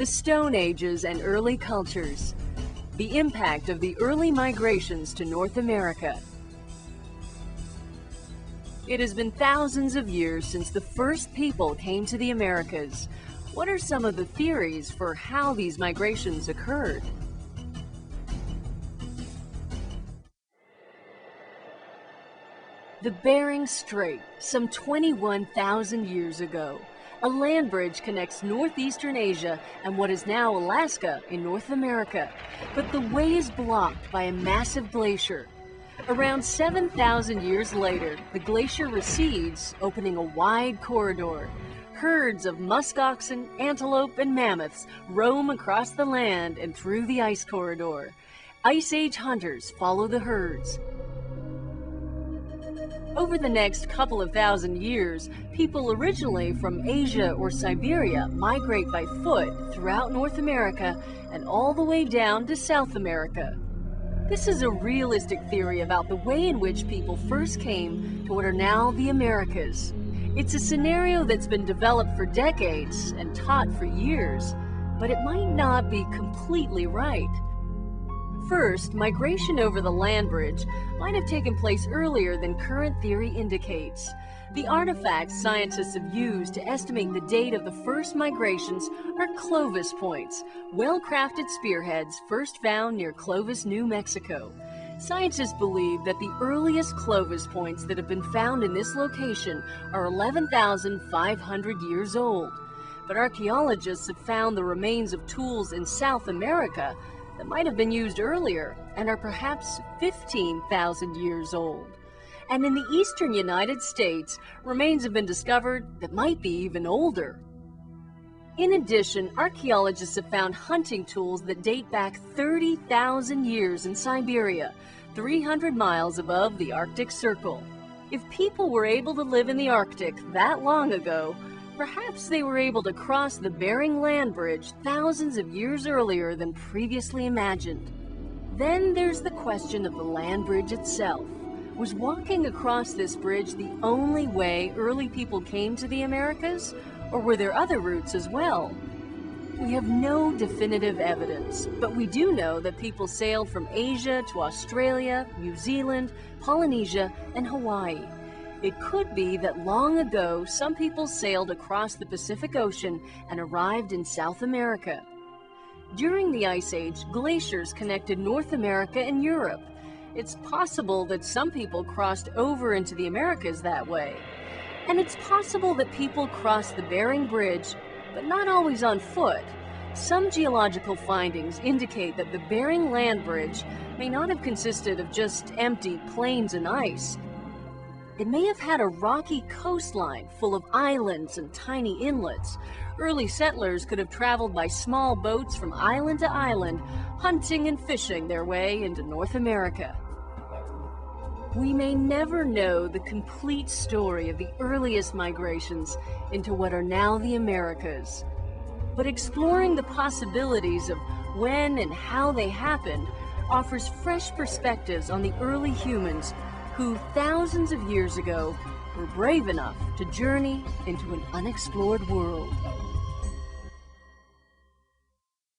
The Stone Ages and early cultures. The impact of the early migrations to North America. It has been thousands of years since the first people came to the Americas. What are some of the theories for how these migrations occurred? The Bering Strait, some 21,000 years ago. A land bridge connects northeastern Asia and what is now Alaska in North America. But the way is blocked by a massive glacier. Around 7,000 years later, the glacier recedes, opening a wide corridor. Herds of muskoxen, antelope, and mammoths roam across the land and through the ice corridor. Ice Age hunters follow the herds. Over the next couple of thousand years, people originally from Asia or Siberia migrate by foot throughout North America and all the way down to South America. This is a realistic theory about the way in which people first came to what are now the Americas. It's a scenario that's been developed for decades and taught for years, but it might not be completely right. First, migration over the land bridge might have taken place earlier than current theory indicates. The artifacts scientists have used to estimate the date of the first migrations are Clovis points, well-crafted spearheads first found near Clovis, New Mexico. Scientists believe that the earliest Clovis points that have been found in this location are 11,500 years old. But archaeologists have found the remains of tools in South America that might have been used earlier and are perhaps 15,000 years old. And in the eastern United States, remains have been discovered that might be even older. In addition, archaeologists have found hunting tools that date back 30,000 years in Siberia, 300 miles above the Arctic Circle. If people were able to live in the Arctic that long ago, perhaps they were able to cross the Bering Land Bridge thousands of years earlier than previously imagined. Then there's the question of the land bridge itself. Was walking across this bridge the only way early people came to the Americas, or were there other routes as well? We have no definitive evidence, but we do know that people sailed from Asia to Australia, New Zealand, Polynesia, and Hawaii. It could be that long ago, some people sailed across the Pacific Ocean and arrived in South America. During the Ice Age, glaciers connected North America and Europe. It's possible that some people crossed over into the Americas that way. And it's possible that people crossed the Bering Bridge, but not always on foot. Some geological findings indicate that the Bering Land Bridge may not have consisted of just empty plains and ice. It may have had a rocky coastline full of islands and tiny inlets. Early settlers could have traveled by small boats from island to island, hunting and fishing their way into North America. We may never know the complete story of the earliest migrations into what are now the Americas, but exploring the possibilities of when and how they happened offers fresh perspectives on the early humans who thousands of years ago were brave enough to journey into an unexplored world.